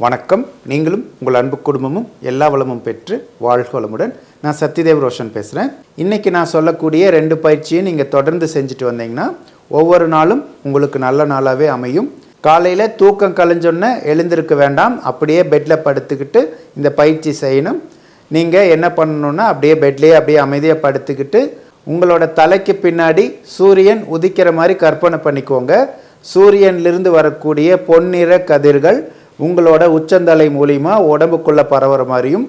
வணக்கம். நீங்களும் உங்கள் அன்பு குடும்பமும் எல்லா வளமும் பெற்று வாழ்க வளமுடன். நான் சத்யதேவ் ரோஷன் பேசுகிறேன். இன்றைக்கி நான் சொல்லக்கூடிய 2 பயிற்சியும் நீங்கள் தொடர்ந்து செஞ்சுட்டு வந்தீங்கன்னா ஒவ்வொரு நாளும் உங்களுக்கு நல்ல நாளாகவே அமையும். காலையில் தூக்கம் கலைஞ்சொன்னே எழுந்திருக்க வேண்டாம். அப்படியே பெட்டில் படுத்துக்கிட்டு இந்த பயிற்சி செய்யணும். நீங்கள் என்ன பண்ணணுன்னா அப்படியே பெட்லேயே அப்படியே அமைதியாக படுத்துக்கிட்டு உங்களோட தலைக்கு பின்னாடி சூரியன் உதிக்கிற மாதிரி கற்பனை பண்ணிக்கோங்க. சூரியனிலிருந்து வரக்கூடிய பொன்னிற கதிர்கள் உங்களோட உச்சந்தலை மூலிமா உடம்புக்குள்ளே பரவுற மாதிரியும்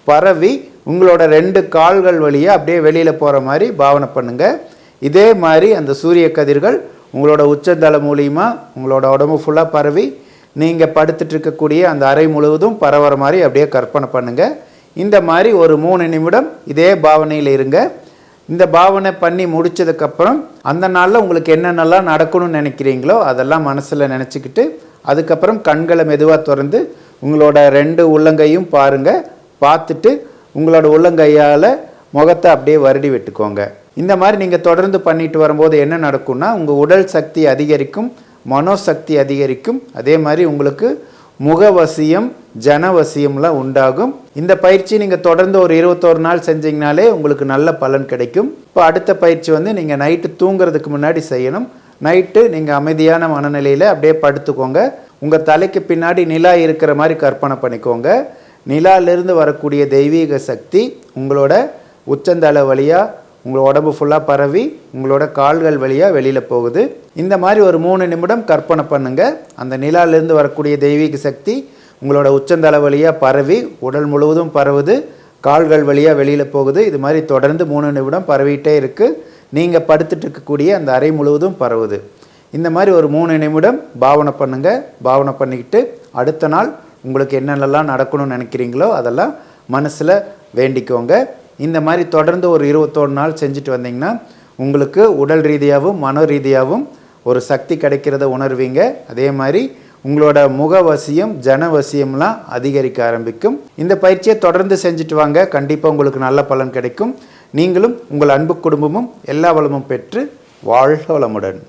பரவி உங்களோட 2 கால்கள் வழியாக அப்படியே வெளியில் போகிற மாதிரி பாவனை பண்ணுங்கள். இதே மாதிரி அந்த சூரிய கதிர்கள் உங்களோட உச்சந்தலை மூலிமா உங்களோட உடம்பு ஃபுல்லாக பரவி நீங்கள் படுத்துட்டு இருக்கக்கூடிய அந்த அறை முழுவதும் பரவுற மாதிரி அப்படியே கற்பனை பண்ணுங்கள். இந்த மாதிரி ஒரு 3 நிமிடம் இதே பாவனையில் இருங்க. இந்த பாவனை பண்ணி முடித்ததுக்கப்புறம் அந்த நாளில் உங்களுக்கு என்னென்னலாம் நடக்கணும்னு நினைக்கிறீங்களோ அதெல்லாம் மனசில் நினச்சிக்கிட்டு அதுக்கப்புறம் கண்களை மெதுவாக திறந்து உங்களோட 2 உள்ளங்கையும் பாருங்கள். பார்த்துட்டு உங்களோட உள்ளங்கையால் முகத்தை அப்படியே வருடி விட்டுக்கோங்க. இந்த மாதிரி நீங்கள் தொடர்ந்து பண்ணிட்டு வரும்போது என்ன நடக்கும்னா உங்கள் உடல் சக்தி அதிகரிக்கும், மனோசக்தி அதிகரிக்கும். அதே மாதிரி உங்களுக்கு முகவசியம் ஜனவசியம்லாம் உண்டாகும். இந்த பயிற்சி நீங்கள் தொடர்ந்து ஒரு 21 நாள் செஞ்சிங்கனாலே உங்களுக்கு நல்ல பலன் கிடைக்கும். இப்போ அடுத்த பயிற்சி நீங்கள் நைட்டு தூங்குறதுக்கு முன்னாடி செய்யணும். நைட்டு நீங்கள் அமைதியான மனநிலையில் அப்படியே படுத்துக்கோங்க. உங்கள் தலைக்கு பின்னாடி நிலா இருக்கிற மாதிரி கற்பனை பண்ணிக்கோங்க. நிலாவிலிருந்து வரக்கூடிய தெய்வீக சக்தி உங்களோட உச்சந்தலை வழியாக உங்களோட உடம்பு ஃபுல்லாக பரவி உங்களோட கால்கள் வழியாக வெளியில் போகுது. இந்த மாதிரி ஒரு 3 நிமிடம் கற்பனை பண்ணுங்கள். அந்த நிலாவிலிருந்து வரக்கூடிய தெய்வீக சக்தி உங்களோட உச்சந்தலை வழியாக பரவி உடல் முழுவதும் பரவுது, கால்கள் வழியாக வெளியில் போகுது. இது மாதிரி தொடர்ந்து 3 நிமிடம் பரவிட்டே இருக்குது. நீங்கள் படுத்துட்டு இருக்கக்கூடிய அந்த அறை முழுவதும் பரவுது. இந்த மாதிரி ஒரு 3 நிமிடம் பாவனை பண்ணுங்கள். பாவனை பண்ணிக்கிட்டு அடுத்த நாள் உங்களுக்கு என்னென்னலாம் நடக்கணும்னு நினைக்கிறீங்களோ அதெல்லாம் மனசில் வேண்டிக்கோங்க. இந்த மாதிரி தொடர்ந்து ஒரு 21 நாள் செஞ்சுட்டு வந்தீங்கன்னா உங்களுக்கு உடல் ரீதியாகவும் மன ரீதியாகவும் ஒரு சக்தி கிடைக்கிறத உணர்வீங்க. அதே மாதிரி உங்களோட முகவசியம் ஜனவசியம்லாம் அதிகரிக்க ஆரம்பிக்கும். இந்த பயிற்சியை தொடர்ந்து செஞ்சுட்டு வாங்க. கண்டிப்பாக உங்களுக்கு நல்ல பலன் கிடைக்கும். நீங்களும் உங்கள் அன்பு குடும்பமும் எல்லா வளமும் பெற்று வாழ்க வளமுடன்.